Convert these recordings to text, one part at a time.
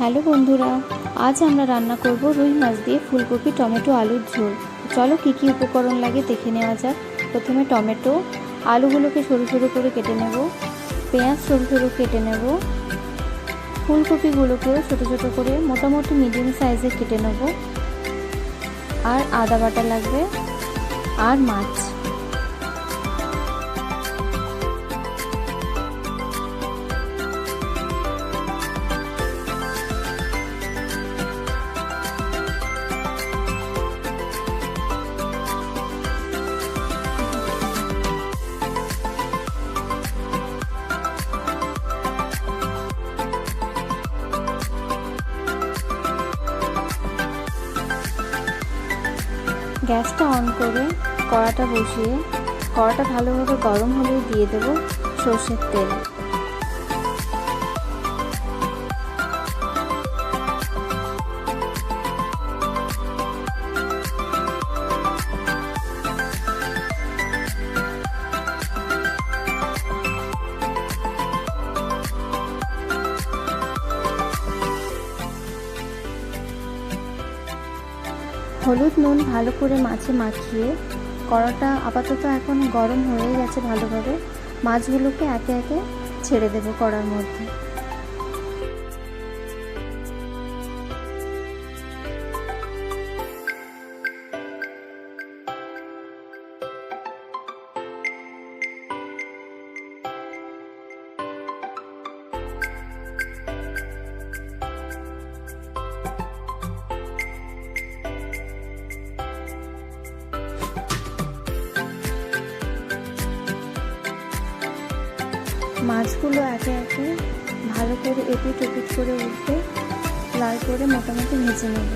Hello বন্ধুরা, আজ আমরা রান্না করব রুই মাছ দিয়ে ফুলকপি টমেটো আলুর ঝোল। চলো কী কী উপকরণ লাগে দেখে নেওয়া যাক। প্রথমে টমেটো, আলুগুলোকে সরু সরু করে কেটে নেব, পেঁয়াজ সরু সরু কেটে নেব, ফুলকপিগুলোকেও ছোটো ছোটো করে মোটামুটি মিডিয়াম সাইজে কেটে নেব, আর আদা বাটা লাগবে, আর মাছ। গ্যাসটা অন করে কড়াটা বসিয়ে কড়াটা ভালোভাবে গরম হলে দিয়ে দেব সর্ষের তেল। হলুদ নুন ভালো করে মাছে মাখিয়ে কড়াটা আপাতত এখন গরম হয়ে গেছে ভালোভাবে, মাছগুলোকে একে একে ছেড়ে দেবো কড়ার মধ্যে। মাছগুলো একে একে ভালো করে এপিট ওপিট করে উঠতে লাল করে মোটামুটি ভেজে নেব।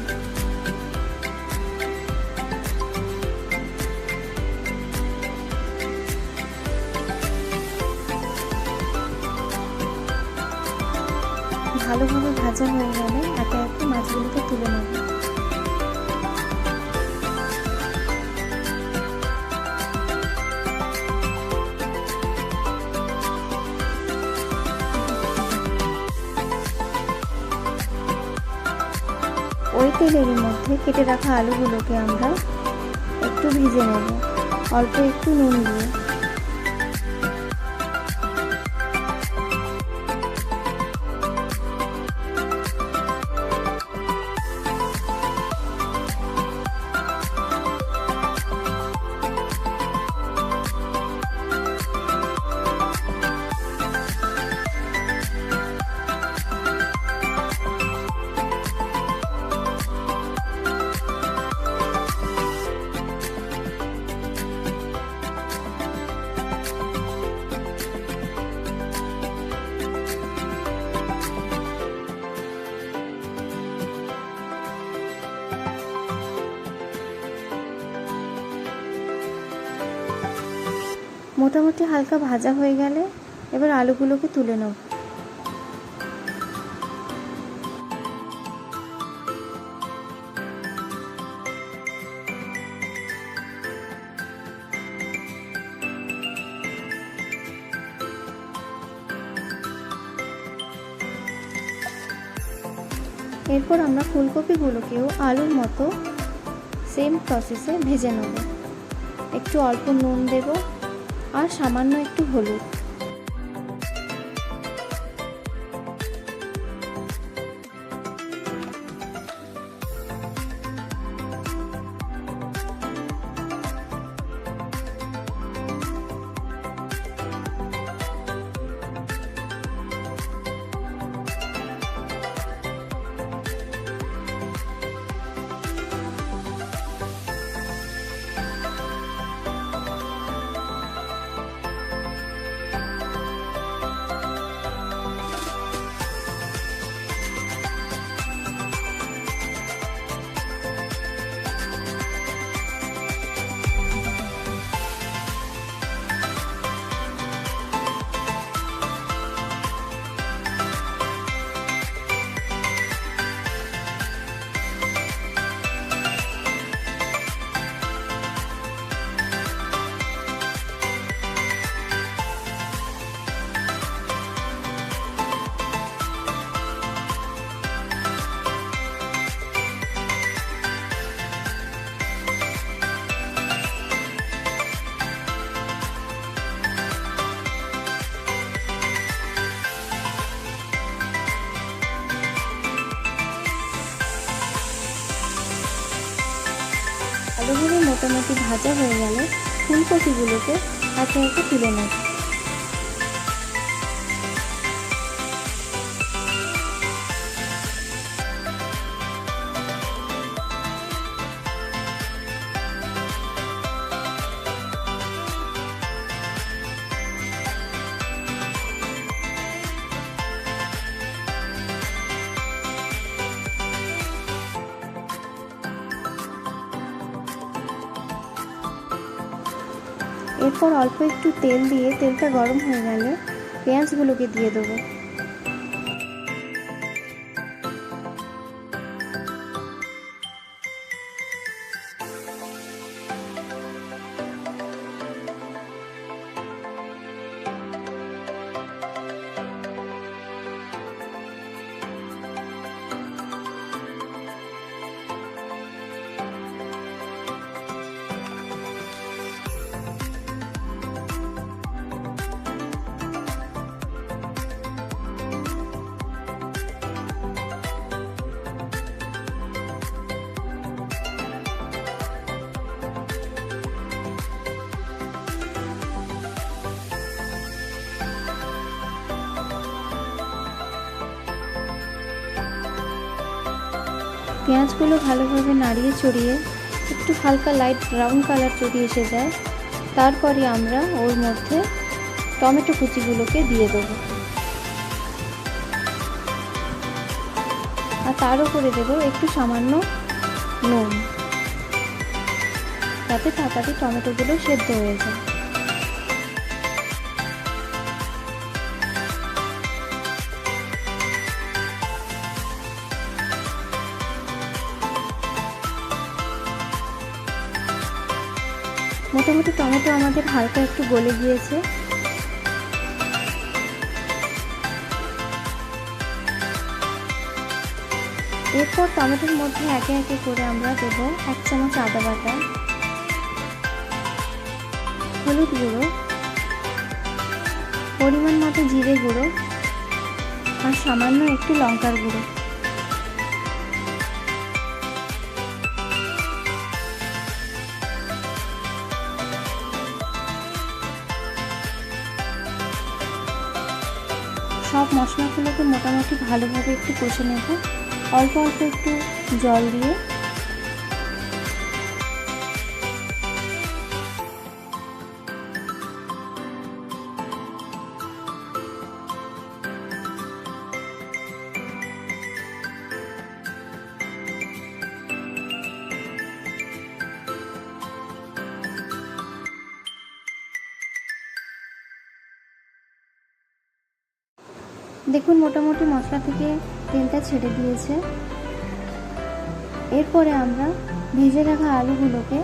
ভালোভাবে ভাজা হয়ে গেলে একে একে মাছগুলোকে তুলে নেব। ওই তেলের মধ্যে কেটে রাখা আলুগুলোকে আমরা একটু ভেজে নেব, অল্প একটু নুন দিয়ে। মোটামুটি হালকা ভাজা হয়ে গেলে এবার আলুগুলোকে তুলে নেব। এরপর আমরা ফুলকপিগুলোকেও আলুর মতো সেম প্রসেসে ভেজে নেব। একটু অল্প নুন দেব আর সামান্য একটু হলুদ। ভালোভাবে মোটামুটি ভাজা হয়ে গেলে ফুলকপিগুলোকে একে একে তুলে নেব। এরপর অল্প একটু তেল দিয়ে তেলটা গরম হয়ে গেলে পেঁয়াজগুলোকে দিয়ে দেবো। পেঁয়াজগুলো ভালোভাবে নাড়িয়ে চড়িয়ে একটু হালকা লাইট ব্রাউন কালার যদি এসে যায়, তারপরে আমরা ওর মধ্যে টমেটো কুচিগুলোকে দিয়ে দেবো আর তার উপরে দেবো একটু সামান্য নুন, যাতে তাড়াতাড়ি টমেটোগুলো সেদ্ধ হয়ে যায়। মোটামুটি টমেটো আমাদের হালকা একটু গলে গিয়েছে। এরপর টমেটোর মধ্যে একে একে করে আমরা দেব 1 চামচ আদা বাটা, হলুদ গুঁড়ো, পরিমাণ মতো জিরে গুঁড়ো আর সামান্য একটু লঙ্কার গুঁড়ো। সব মশলাগুলোকে মোটামুটি ভালোভাবে একটু কষে নেব, অল্প অল্প একটু জল দিয়ে। দেখুন মোটামুটি মশলা থেকে তেলটা ছেড়ে দিয়েছে। এরপরে আমরা ভেজে রাখা আলুগুলোকে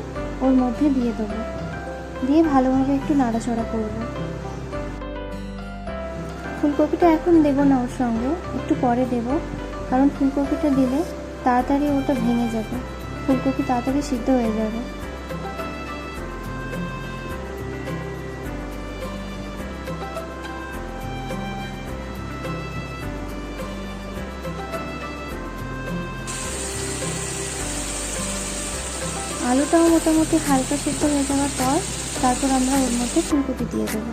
ওর মধ্যে দিয়ে দেবো, দিয়ে ভালোভাবে একটু নাড়াচাড়া করব। ফুলকপিটা এখন দেবো না, ওর সঙ্গে একটু পরে দেব, কারণ ফুলকপিটা দিলে তাড়াতাড়ি ওটা ভেঙে যাবে, ফুলকপি তাড়াতাড়ি সিদ্ধ হয়ে যাবে। আলুটাও মোটামুটি হালকা সিদ্ধ হয়ে যাওয়ার পর তারপর আমরা ওর মধ্যে ফুলকপি দিয়ে দেবো।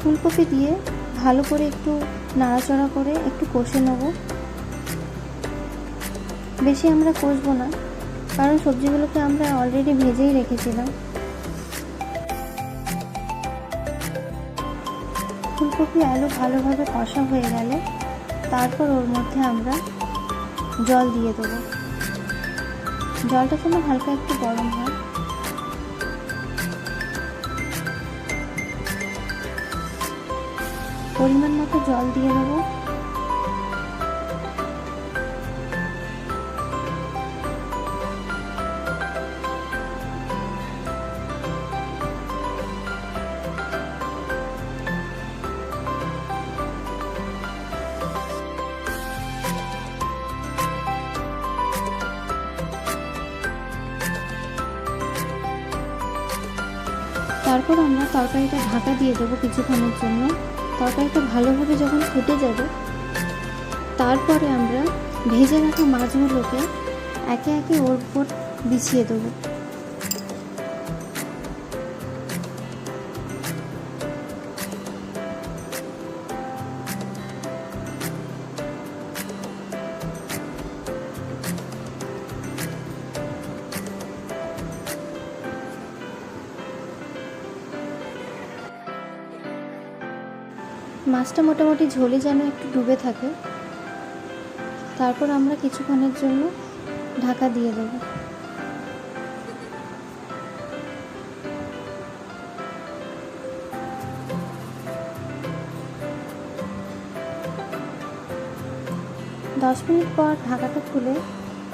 ফুলকপি দিয়ে ভালো করে একটু নাড়াচাড়া করে একটু কষে নেব। বেশি আমরা কষবো না, কারণ সবজিগুলোকে আমরা অলরেডি ভেজেই রেখেছিলাম। ফুলকপি আলু ভালোভাবে কষা হয়ে গেলে তারপর ওর মধ্যে আমরা জল দিয়ে দেবো। জলটা যেন হালকা একটু গরম হয়। পরিমাণ মতো জল দিয়ে দেবো। তারপর আমরা তরকারিটা ঢাকা দিয়ে দেবো কিছুক্ষণের জন্য। তরকারিটা ভালোভাবে যখন ফুটে যাবে তারপরে আমরা ভেজে রাখা মাছগুলোকে একে একে ওর উপর বিছিয়ে দেবো। মাছটা মোটামুটি ঝোলে যেন একটু ডুবে থাকে, তারপর আমরা কিছুক্ষণের জন্য ঢাকা দিয়ে দেব। দশ মিনিট পর ঢাকাটা খুলে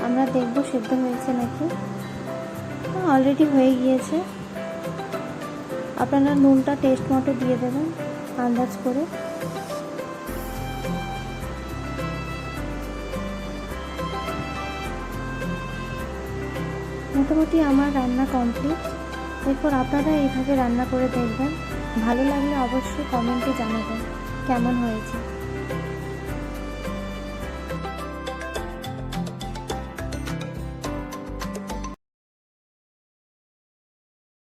আমরা দেখব সেদ্ধ হয়েছে নাকি। অলরেডি হয়ে গিয়েছে। আপনারা নুনটা টেস্ট মতো দিয়ে দেবেন আন্দাজ করে। মোটামুটি আমার রান্না কমপ্লিট। এরপর আপনারা এইভাবে রান্না করে দেখবেন। ভালো লাগলে অবশ্যই কমেন্টে জানাবেন কেমন হয়েছে।